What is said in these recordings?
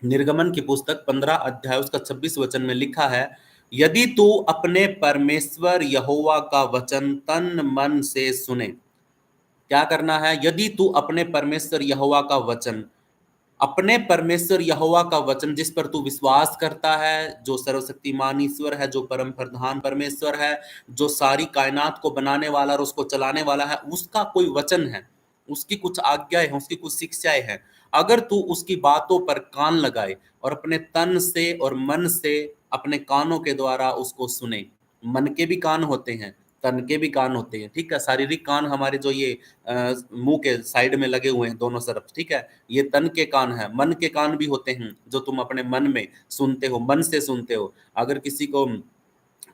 निर्गमन की पुस्तक 15 अध्याय उसका 26 वचन में लिखा है, यदि तू अपने परमेश्वर यहोवा का वचन तन मन से सुने। क्या करना है? यदि तू अपने परमेश्वर यहोवा का वचन, अपने परमेश्वर यहोवा का वचन जिस पर तू विश्वास करता है, जो सर्वशक्तिमान ईश्वर है, जो परम प्रधान परमेश्वर है, जो सारी कायनात को बनाने वाला और उसको चलाने वाला है, उसका कोई वचन है, उसकी कुछ आज्ञाएं हैं, उसकी कुछ शिक्षाएं हैं। अगर तू उसकी बातों पर कान लगाए और अपने तन से और मन से अपने कानों के द्वारा उसको सुने। मन के भी कान होते हैं, तन के भी कान होते हैं, ठीक है। शारीरिक कान हमारे जो ये मुंह के साइड में लगे हुए हैं दोनों तरफ, ठीक है, ये तन के कान है। मन के कान भी होते हैं जो तुम अपने मन में सुनते हो, मन से सुनते हो। अगर किसी को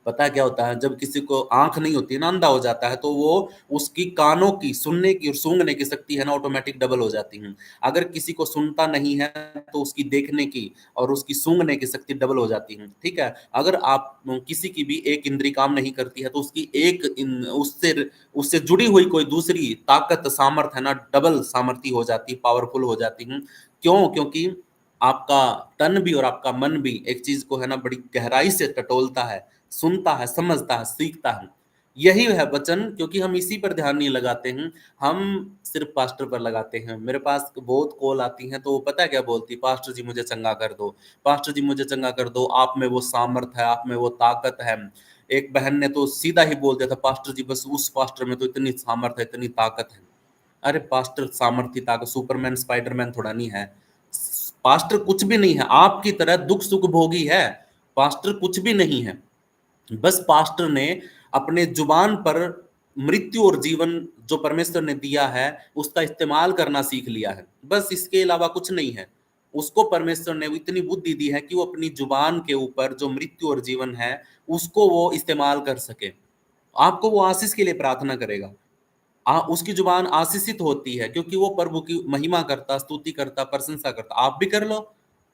पता है क्या होता है, जब किसी को आंख नहीं होती ना, अंधा हो जाता है, तो वो उसकी कानों की सुनने की और सूंघने की शक्ति है ना ऑटोमेटिक डबल हो जाती है। अगर किसी को सुनता नहीं है तो उसकी देखने की और उसकी सूंघने की शक्ति डबल हो जाती है, ठीक है। अगर आप किसी की भी एक इंद्री काम नहीं करती है तो उसकी उससे उससे जुड़ी हुई कोई दूसरी ताकत सामर्थ है ना डबल सामर्थ्य हो जाती, पावरफुल हो जाती है। क्यों? क्योंकि आपका तन भी और आपका मन भी एक चीज को है ना बड़ी गहराई से टटोलता है, सुनता है, समझता है, सीखता है। यही है वचन, क्योंकि हम इसी पर ध्यान नहीं लगाते हैं। हम सिर्फ पास्टर पर लगाते हैं। मेरे पास बहुत कॉल आती हैं तो वो पता है क्या बोलती, पास्टर जी मुझे चंगा कर दो, पास्टर जी मुझे चंगा कर दो, आप में वो सामर्थ है, आप में वो ताकत है। एक बहन ने तो सीधा ही बोल दिया था, पास्टर जी बस उस पास्टर में तो इतनी सामर्थ है, इतनी ताकत है। अरे पास्टर सामर्थ्य ताकत सुपरमैन स्पाइडरमैन थोड़ा नहीं है। पास्टर कुछ भी नहीं है, आपकी तरह दुख सुख भोगी है। पास्टर कुछ भी नहीं है। बस पास्टर ने अपने जुबान पर मृत्यु और जीवन जो परमेश्वर ने दिया है उसका इस्तेमाल करना सीख लिया है, बस इसके अलावा कुछ नहीं है। उसको परमेश्वर ने इतनी बुद्धि दी है कि वो अपनी जुबान के ऊपर जो मृत्यु और जीवन है उसको वो इस्तेमाल कर सके। आपको वो आशीष के लिए प्रार्थना करेगा। उसकी जुबान आशीषित होती है क्योंकि वो प्रभु की महिमा करता, स्तुति करता, प्रशंसा करता। आप भी कर लो,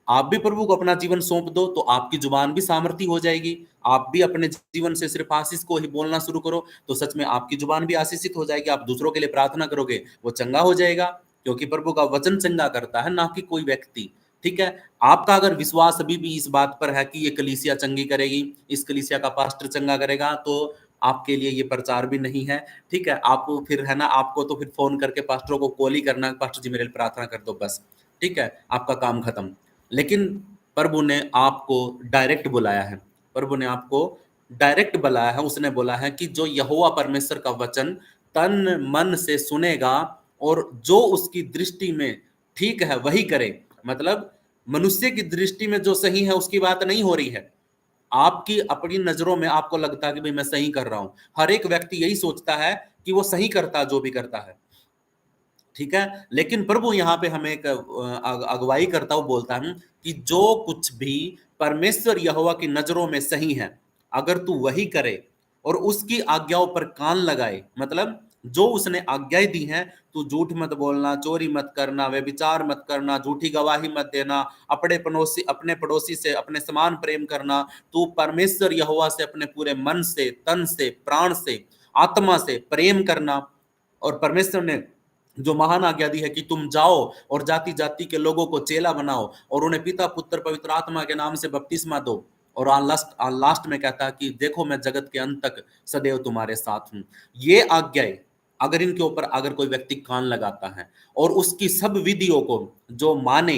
आप भी प्रभु को अपना जीवन सौंप दो तो आपकी जुबान भी सामर्थी हो जाएगी। आप भी अपने जीवन से सिर्फ आशीष को ही बोलना शुरू करो तो सच में आपकी जुबान भी आशीषित हो जाएगी। आप दूसरों के लिए प्रार्थना करोगे, वो चंगा हो जाएगा, क्योंकि प्रभु का वचन चंगा करता है, ना कि कोई व्यक्ति। ठीक है। आपका अगर विश्वास अभी भी इस बात पर है कि ये कलीसिया चंगी करेगी, इस कलीसिया का पास्टर चंगा करेगा, तो आपके लिए ये प्रचार भी नहीं है। ठीक है। आपको फिर है ना, आपको तो फिर फोन करके पास्टरों को कॉल ही करना, पास्टर जी मेरे लिए प्रार्थना कर दो, बस। ठीक है, आपका काम खत्म। लेकिन प्रभु ने आपको डायरेक्ट बुलाया है, प्रभु ने आपको डायरेक्ट बुलाया है। उसने बोला है कि जो यहोवा परमेश्वर का वचन तन मन से सुनेगा और जो उसकी दृष्टि में ठीक है वही करे। मतलब मनुष्य की दृष्टि में जो सही है उसकी बात नहीं हो रही है। आपकी अपनी नजरों में आपको लगता है कि भाई मैं सही कर रहा हूं। हर एक व्यक्ति यही सोचता है कि वो सही करता जो भी करता है। ठीक है। लेकिन प्रभु यहाँ पे हमें एक अगुवाई करता हुआ बोलता है कि जो कुछ भी परमेश्वर यहोवा की नजरों में सही है, अगर तू वही करे और उसकी आज्ञाओं पर कान लगाए, मतलब जो उसने आज्ञाएं दी हैं, तू झूठ मत बोलना, चोरी मत करना, व्यभिचार मत करना, झूठी गवाही मत देना, अपने पड़ोसी से अपने समान प्रेम करना, तू परमेश्वर यहोवा से अपने पूरे मन से, तन से, प्राण से, आत्मा से प्रेम करना। और परमेश्वर ने जो महान आज्ञा दी है कि तुम जाओ और जाति जाति के लोगों को चेला बनाओ और उन्हें पिता पुत्र पवित्र आत्मा के नाम से बपतिस्मा दो। और लास्ट में कहता है कि देखो मैं जगत के अंत तक सदैव तुम्हारे साथ हूं। ये आज्ञाएं अगर इनके ऊपर अगर कोई व्यक्ति कान लगाता है और उसकी सब विधियों को जो माने,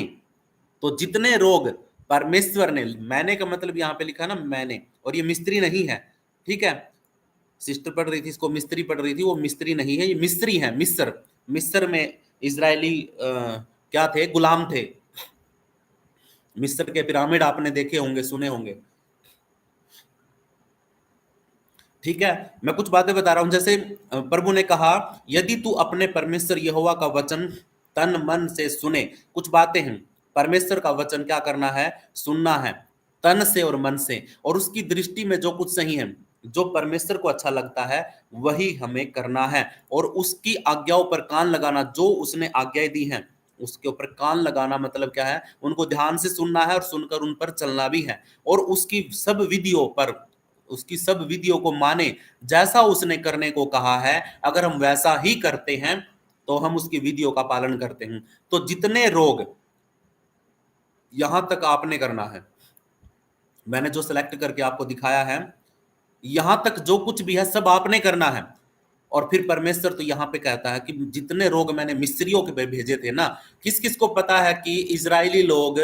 तो जितने रोग परमेश्वर ने, मैंने का मतलब यहां पे लिखा ना मैंने, और ये मिस्त्री नहीं है। ठीक है। सिस्टर पढ़ रही थी, इसको मिस्त्री पढ़ रही थी, वो मिस्त्री नहीं है, ये मिस्री है। मिस्र, मिस्र में इजरायली क्या थे, गुलाम थे। मिस्र के पिरामिड आपने देखे होंगे, सुने होंगे। ठीक है। मैं कुछ बातें बता रहा हूं, जैसे प्रभु ने कहा यदि तू अपने परमेश्वर यहोवा का वचन तन मन से सुने। कुछ बातें हैं, परमेश्वर का वचन क्या करना है, सुनना है तन से और मन से, और उसकी दृष्टि में जो कुछ सही है, जो परमेश्वर को अच्छा लगता है वही हमें करना है। और उसकी आज्ञाओं पर कान लगाना, जो उसने आज्ञाएं दी हैं उसके ऊपर कान लगाना मतलब क्या है, उनको ध्यान से सुनना है और सुनकर उन पर चलना भी है। और उसकी सब विधियों को माने, जैसा उसने करने को कहा है अगर हम वैसा ही करते हैं तो हम उसकी विधियों का पालन करते हैं, तो जितने रोग यहां तक आपने करना है। मैंने जो सिलेक्ट करके आपको दिखाया है, यहां तक जो कुछ भी है सब आपने करना है। और फिर परमेश्वर तो यहां पे कहता है कि जितने रोग मैंने मिस्रियों के पे भेजे थे ना, किस किस को पता है कि इजरायली लोग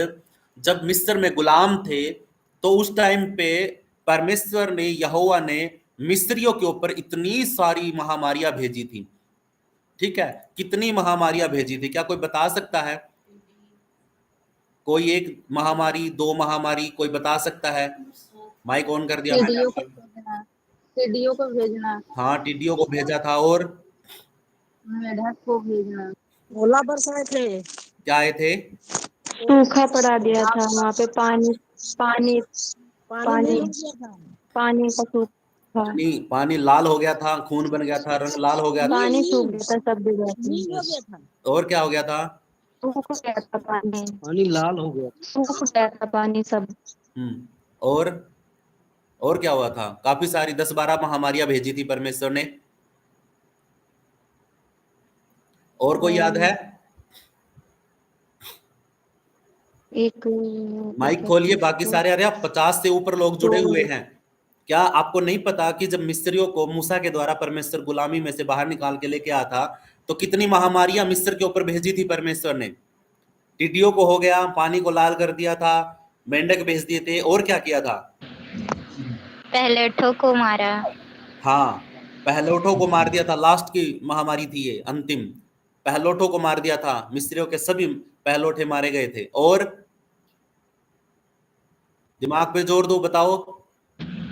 जब मिस्र में गुलाम थे तो उस टाइम पे परमेश्वर ने, यहोवा ने मिस्रियों के ऊपर इतनी सारी महामारियां भेजी थी। ठीक है, कितनी महामारियां भेजी थी, क्या कोई बता सकता है? कोई एक महामारी, दो महामारी, कोई बता सकता है? माइक ऑन कर दिया मैंने सीढ़ियों को आपका। भेजना, सीढ़ियों को भेजना, हाँ, टिड्डियों को भेजा था, और मेढक को भेजना, ओला बरसाए थे, क्या आए थे? सूखा पड़ा दिया था वहां पे, पानी पानी पानी पानी नहीं हो गया था, पानी का सूखा, पानी लाल हो गया था, खून बन गया था, रंग लाल हो गया था। पानी सूख गया था सब जगह से, नहीं हो गया था, और क्या हो गया था? सूख गया था पानी, पानी लाल हो गया था। सूख गया था पानी सब। और और क्या हुआ था? काफी सारी 10-12 महामारियां भेजी थी परमेश्वर ने। और कोई याद है? एक माइक खोलिए, बाकी सारे। अरे आप 50 से ऊपर लोग जुड़े हुए हैं। क्या आपको नहीं पता कि जब मिस्रियों को मूसा के द्वारा परमेश्वर गुलामी में से बाहर निकाल के लेके आया था, तो कितनी महामारियां मिस्र के ऊपर भेजी थी परमेश्वर ने? टिड्डियों को हो गया, पानी को लाल कर दिया था, मेंढक भेज दिए थे, और क्या किया था? पहलेठों को मारा। हाँ, पहलोठों को मार दिया था। लास्ट की महामारी थी ये, अंतिम। पहलोठों को मार दिया था, मिस्रियों के सभी पहलोठे मारे गए थे। और दिमाग पे जोर दो, बताओ।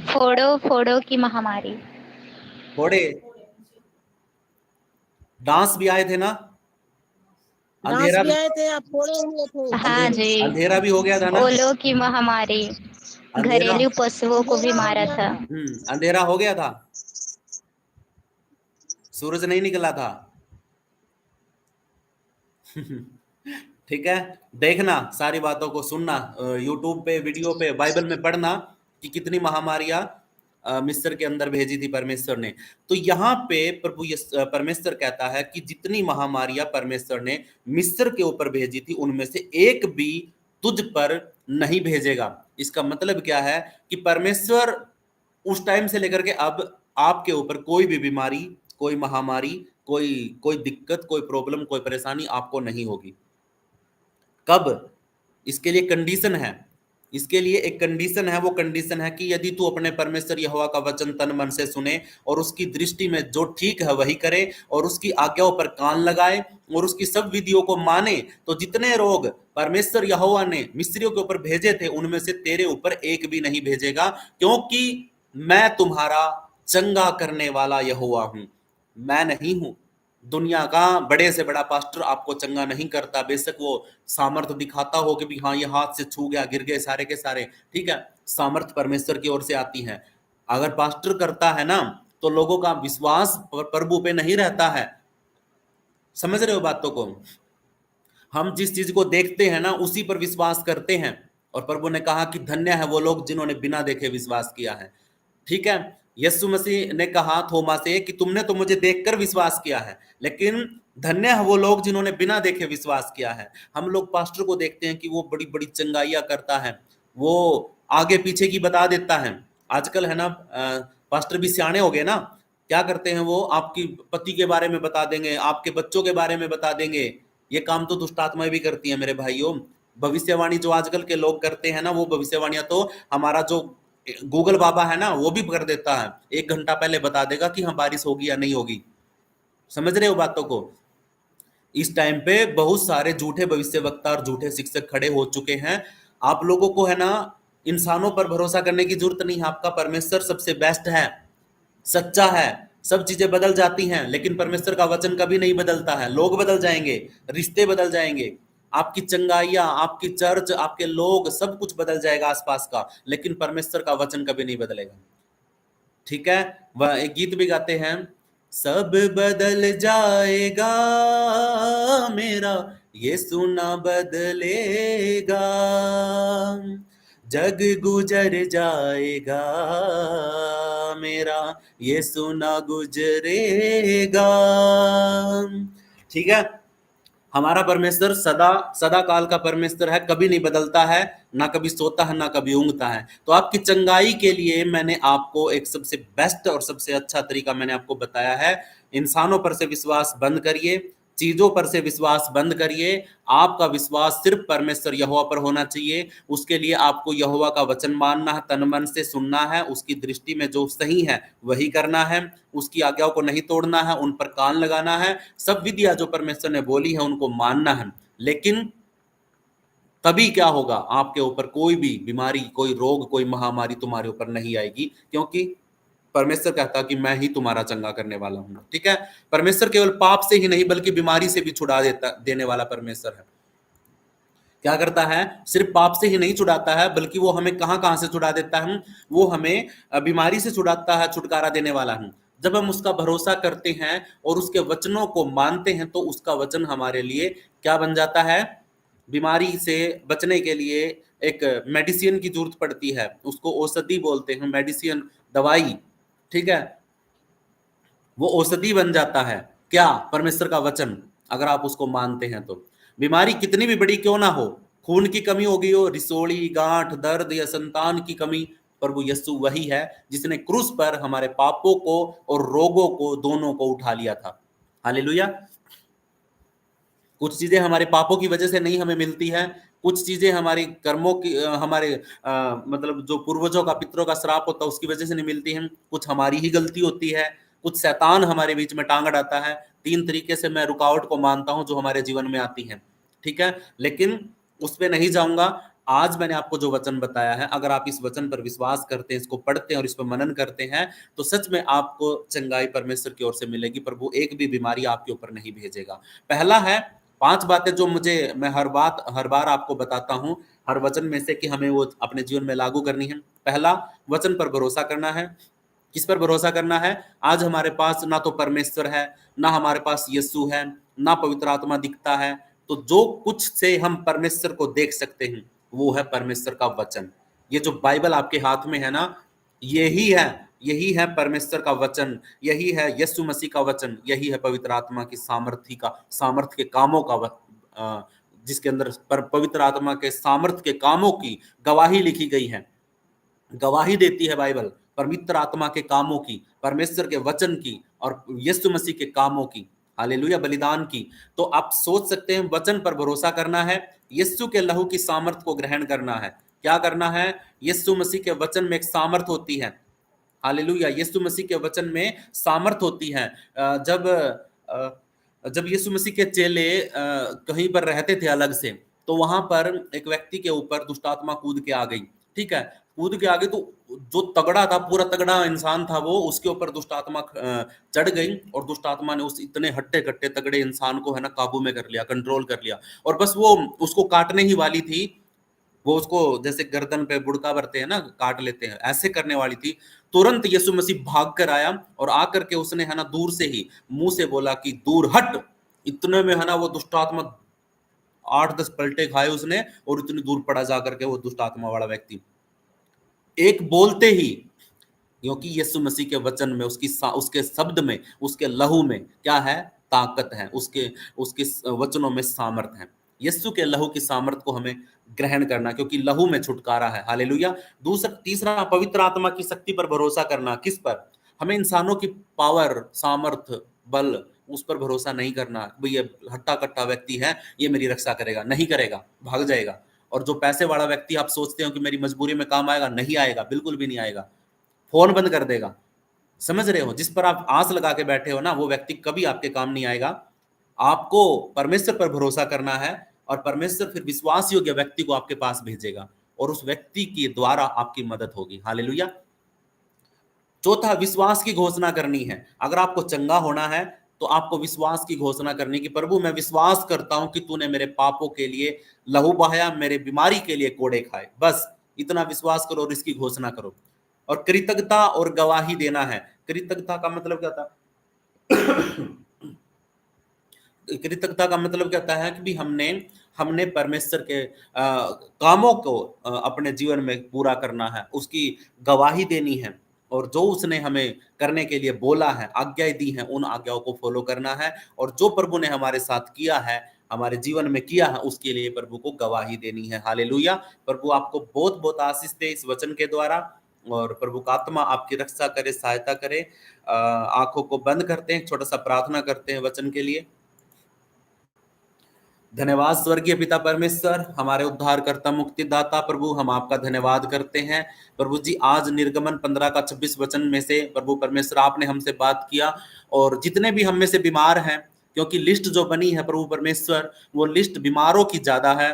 फोड़ो फोड़ो की महामारी। फोड़े, डांस भी आए थे ना? डांस अंधेरा भी भी, आए थे, आप फोड़े हुए थे। हाँ जी, अंधेरा भी हो गया था ना? ओलों की महामारी, अंधेरा, घरेलू पशुओं को भी अंधेरा हो मारा गया था। अंधेरा हो गया था, सूरज नहीं निकला था। ठीक है, देखना, सारी बातों को सुनना, यूट्यूब पे, वीडियो पे, बाइबल में पढ़ना कि कितनी महामारियां मिस्र के अंदर भेजी थी परमेश्वर ने। तो यहाँ पे परमेश्वर कहता है कि जितनी महामारियां परमेश्वर ने मिस्र के ऊपर भेजी थी, उनमें से एक भी तुझ पर नहीं भेजेगा। इसका मतलब क्या है कि परमेश्वर उस टाइम से लेकर के अब आपके ऊपर कोई भी बीमारी, कोई महामारी, कोई कोई दिक्कत, कोई प्रॉब्लम, कोई परेशानी आपको नहीं होगी। कब? इसके लिए कंडीशन है, इसके लिए एक कंडीशन है। वो कंडीशन है कि यदि तू अपने परमेश्वर यहोवा का वचन तन मन से सुने और उसकी दृष्टि में जो ठीक है वही करे और उसकी आज्ञाओं पर कान लगाए और उसकी सब विधियों को माने, तो जितने रोग परमेश्वर यहोवा ने मिस्रियों के ऊपर भेजे थे उनमें से तेरे ऊपर एक भी नहीं भेजेगा, क्योंकि मैं तुम्हारा चंगा करने वाला यहोवा हूं। मैं नहीं हूं, दुनिया का बड़े से बड़ा पास्टर आपको चंगा नहीं करता, बेशक वो सामर्थ दिखाता हो कि भी हाँ ये हाथ से छू गया, गिर गए सारे के सारे। ठीक है, सामर्थ परमेश्वर की ओर से आती है। अगर पास्टर करता है ना, तो लोगों का विश्वास प्रभु पे नहीं रहता है। समझ रहे हो बातों को? हम जिस चीज को देखते हैं ना, उसी पर विश्वास करते हैं। और प्रभु ने कहा कि धन्य है वो लोग जिन्होंने बिना देखे विश्वास किया है। ठीक है, यीशु मसीह ने कहा थोमा से कि तुमने तो मुझे देखकर विश्वास किया है, लेकिन धन्य है वो लोग जिन्होंने बिना देखे विश्वास किया है। हम लोग पास्टर को देखते हैं कि वो बड़ी बड़ी चंगाइयां करता है, वो आगे पीछे की बता देता है। आजकल है ना, पास्टर भी सियाने हो गए ना, क्या करते हैं वो? आपकी पति के बारे में बता देंगे, आपके बच्चों के बारे में बता देंगे। ये काम तो दुष्ट आत्माएं भी करती है मेरे भाइयों। भविष्यवाणी जो आजकल के लोग करते हैं ना, वो भविष्यवाणियां तो हमारा जो गूगल बाबा है ना, वो भी कर देता है। 1 घंटा पहले बता देगा कि हाँ बारिश होगी या नहीं होगी। समझ रहे हो बातों को? इस टाइम पे बहुत सारे झूठे भविष्यवक्ता और झूठे शिक्षक खड़े हो चुके हैं। आप लोगों को है ना, इंसानों पर भरोसा करने की जरूरत नहीं है। आपका परमेश्वर सबसे बेस्ट है, सच्चा है। सब चीजें बदल जाती हैं, लेकिन परमेश्वर का वचन कभी नहीं बदलता है। लोग बदल जाएंगे, रिश्ते बदल जाएंगे, आपकी चंगाइयां, आपकी चर्च, आपके लोग, सब कुछ बदल जाएगा आसपास का, लेकिन परमेश्वर का वचन कभी नहीं बदलेगा। ठीक है, वह एक गीत भी गाते हैं, सब बदल जाएगा मेरा यीशु ना बदलेगा, जग गुजर जाएगा मेरा यीशु ना गुजरेगा। ठीक है, हमारा परमेश्वर सदा सदा काल का परमेश्वर है, कभी नहीं बदलता है, ना कभी सोता है, ना कभी ऊँघता है। तो आपकी चंगाई के लिए मैंने आपको एक सबसे बेस्ट और सबसे अच्छा तरीका मैंने आपको बताया है। इंसानों पर से विश्वास बंद करिए, चीजों पर से विश्वास बंद करिए। आपका विश्वास सिर्फ परमेश्वर यहोवा पर होना चाहिए। उसके लिए आपको यहोवा का वचन मानना है, तन मन से सुनना है, उसकी दृष्टि में जो सही है वही करना है, उसकी आज्ञाओं को नहीं तोड़ना है, उन पर कान लगाना है, सब विधियां जो परमेश्वर ने बोली है उनको मानना है। लेकिन तभी क्या होगा, आपके ऊपर कोई भी बीमारी, कोई रोग, कोई महामारी तुम्हारे ऊपर नहीं आएगी, क्योंकि परमेश्वर कहता कि मैं ही तुम्हारा चंगा करने वाला हूं। ठीक है, परमेश्वर केवल पाप से ही नहीं बल्कि बीमारी से भी छुड़ा देने वाला परमेश्वर है। क्या करता है, सिर्फ पाप से ही नहीं छुड़ाता है बल्कि वो हमें कहां कहां से छुड़ा देता है, वो हमें बीमारी से छुड़ाता है, छुटकारा देने वाला है। जब हम उसका भरोसा करते हैं और उसके वचनों को मानते हैं तो उसका वचन हमारे लिए क्या बन जाता है, बीमारी से बचने के लिए एक मेडिसिन की जरूरत पड़ती है, उसको औषधि बोलते हैं, मेडिसिन, दवाई। ठीक है, वो औषधि बन जाता है। क्या, परमेश्वर का वचन, अगर आप उसको मानते हैं तो। बीमारी कितनी भी बड़ी क्यों ना हो, खून की कमी हो गई हो, रिसोड़ी, गांठ, दर्द या संतान की कमी, प्रभु यीशु वही है जिसने क्रूस पर हमारे पापों को और रोगों को दोनों को उठा लिया था। हालेलुया। कुछ चीजें हमारे पापों की वजह से नहीं हमें मिलती है, कुछ चीजें हमारे कर्मों की हमारे मतलब जो पूर्वजों का, पितरों का श्राप होता है उसकी वजह से नहीं मिलती है, कुछ हमारी ही गलती होती है, कुछ शैतान हमारे बीच में टांग अड़ाता है। 3 तरीके से मैं रुकावट को मानता हूं जो हमारे जीवन में आती है। ठीक है, लेकिन उस पर नहीं जाऊंगा। आज मैंने आपको जो वचन बताया है, अगर आप इस वचन पर विश्वास करते हैं, इसको पढ़ते हैं और इस पर मनन करते हैं तो सच में आपको चंगाई परमेश्वर की ओर से मिलेगी। प्रभु एक भी बीमारी आपके ऊपर नहीं भेजेगा। पहला है 5 बातें जो मैं हर बार आपको बताता हूं, हर वचन में से, कि हमें वो अपने जीवन में लागू करनी है। पहला, वचन पर भरोसा करना है। किस पर भरोसा करना है? आज हमारे पास ना तो परमेश्वर है, ना हमारे पास यीशु है, ना पवित्र आत्मा दिखता है, तो जो कुछ से हम परमेश्वर को देख सकते हैं वो है परमेश्वर का वचन। ये जो बाइबल आपके हाथ में है ना, यही है परमेश्वर का वचन, यही है यीशु मसीह का वचन, यही है पवित्र आत्मा की सामर्थ्य के कामों का जिसके अंदर पवित्र आत्मा के सामर्थ्य के कामों की गवाही लिखी गई है। गवाही देती है बाइबल पवित्र आत्मा के कामों की, परमेश्वर के वचन की और यीशु मसीह के कामों की, हालेलुया, बलिदान की। तो आप सोच सकते हैं, वचन पर भरोसा करना है, यीशु के लहू की सामर्थ को ग्रहण करना है। क्या करना है? यीशु मसीह के वचन में एक सामर्थ होती है, हालेलुया, यीशु मसीह के वचन में सामर्थ होती है। जब यीशु मसीह के चेले कहीं पर रहते थे अलग से, तो वहां पर एक व्यक्ति के ऊपर दुष्ट आत्मा कूद के आ गई। ठीक है, कूद के आ गई, तो जो तगड़ा था, पूरा तगड़ा इंसान था वो, उसके ऊपर दुष्ट आत्मा चढ़ गई और दुष्ट आत्मा ने उस इतने हट्टे कट्टे तगड़े इंसान को है ना काबू में कर लिया, कंट्रोल कर लिया। और बस वो उसको काटने ही वाली थी, वो उसको जैसे गर्दन पे बुड़का भरते हैं ना, काट लेते हैं, ऐसे करने वाली थी। तुरंत यीशु मसीह भाग कर आया और आकर के उसने है ना दूर से ही मुंह से बोला कि दूर हट। इतने में है ना वो दुष्ट आत्मा 8-10 पलटे खाए उसने और इतनी दूर पड़ा जाकर के वो दुष्ट आत्मा वाला व्यक्ति। एक बोलते ही, क्योंकि यीशु मसीह के वचन में, उसके शब्द में, उसके लहू में क्या है? ताकत है, उसके वचनों में सामर्थ है। यीशु के लहू की सामर्थ को हमें ग्रहण करना, क्योंकि लहू में छुटकारा है, हालेलुया। तीसरा, पवित्र आत्मा की शक्ति पर भरोसा करना। किस पर? हमें इंसानों की पावर, सामर्थ, बल, उस पर भरोसा नहीं करना। भाई ये हट्टा कट्टा व्यक्ति है, ये मेरी रक्षा करेगा, नहीं करेगा, भाग जाएगा। और जो पैसे वाला व्यक्ति आप सोचते हो कि मेरी मजबूरी में काम आएगा, नहीं आएगा, बिल्कुल भी नहीं आएगा, फोन बंद कर देगा। समझ रहे हो? जिस पर आप आस लगा के बैठे हो ना, वो व्यक्ति कभी आपके काम नहीं आएगा। आपको परमेश्वर पर भरोसा करना है और परमेश्वर फिर विश्वास योग्य व्यक्ति को आपके पास भेजेगा और उस व्यक्ति के द्वारा आपकी मदद होगी, हालेलुया। चौथा, विश्वास की घोषणा करनी है। अगर आपको चंगा होना है तो आपको विश्वास की घोषणा करनी कि प्रभु मैं विश्वास करता हूं कि तूने मेरे पापों के लिए लहू बहाया, मेरे बीमारी के लिए कोड़े खाए। बस इतना विश्वास करो और इसकी घोषणा करो। और कृतज्ञता और गवाही देना है। कृतज्ञता का मतलब क्या था? कृतज्ञता का मतलब कहता है कि भी हमने परमेश्वर के कामों को अपने जीवन में पूरा करना है, उसकी गवाही देनी है और जो उसने हमें करने के लिए बोला है, आज्ञाएं दी हैं, उन आज्ञाओं को फॉलो करना है। और जो प्रभु ने हमारे साथ किया है हमारे जीवन में किया है उसके लिए प्रभु को गवाही देनी है। हालेलुया। प्रभु आपको बहुत बहुत आशीष दे इस वचन के द्वारा, और प्रभु का आत्मा आपकी रक्षा करे, सहायता करे। आंखों को बंद करते हैं, छोटा सा प्रार्थना करते हैं वचन के लिए। धन्यवाद स्वर्गीय पिता परमेश्वर, हमारे उद्धारकर्ता मुक्तिदाता प्रभु, हम आपका धन्यवाद करते हैं प्रभु जी। आज निर्गमन 15 का 26 वचन में से प्रभु परमेश्वर आपने हमसे बात किया, और जितने भी हम में से बीमार हैं, क्योंकि लिस्ट जो बनी है प्रभु परमेश्वर, वो लिस्ट बीमारों की ज्यादा है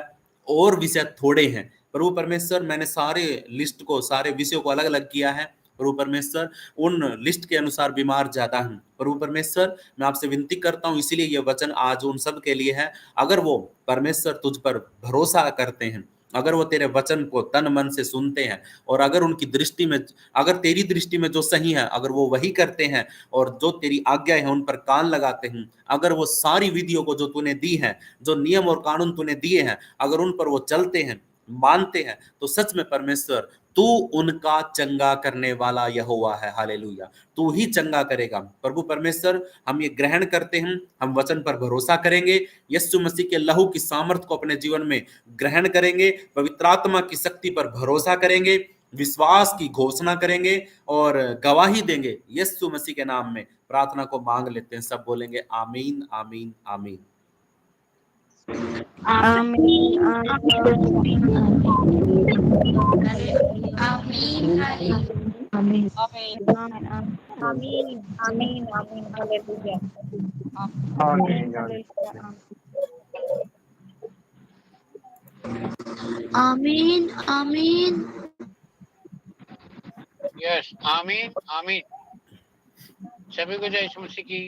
और विषय थोड़े हैं प्रभु परमेश्वर। मैंने सारे लिस्ट को, सारे विषयों को अलग अलग किया है प्रभु परमेश्वर, उन लिस्ट के अनुसार बीमार ज्यादा हैं प्रभु परमेश्वर। मैं आपसे विनती करता हूं, इसीलिए ये वचन आज उन सब के लिए है। अगर वो परमेश्वर तुझ पर भरोसा करते हैं, अगर वो तेरे वचन को तन मन से सुनते हैं, और अगर उनकी दृष्टि में, अगर तेरी दृष्टि में जो सही है, अगर वो वही करते हैं और जो तेरी आज्ञा है उन पर कान लगाते हैं, अगर वो सारी विधियों को जो तूने दी है, जो नियम और कानून तूने दिए हैं, अगर उन पर वो चलते हैं, मानते हैं, तो सच में परमेश्वर तू उनका चंगा करने वाला यहोवा है। हालेलुया। तू ही चंगा करेगा प्रभु परमेश्वर। हम ये ग्रहण करते हैं, हम वचन पर भरोसा करेंगे, यीशु मसीह के लहू की सामर्थ को अपने जीवन में ग्रहण करेंगे, पवित्र आत्मा की शक्ति पर भरोसा करेंगे, विश्वास की घोषणा करेंगे और गवाही देंगे। यीशु मसीह के नाम में प्रार्थना को मांग लेते हैं, सब बोलेंगे आमीन आमीन आमीन। आमीन आमीन आमीन आमीन आमीन आमीन हालेलुया आमीन आमीन। यस आमीन आमीन। सभी को जय यीशु मसीह की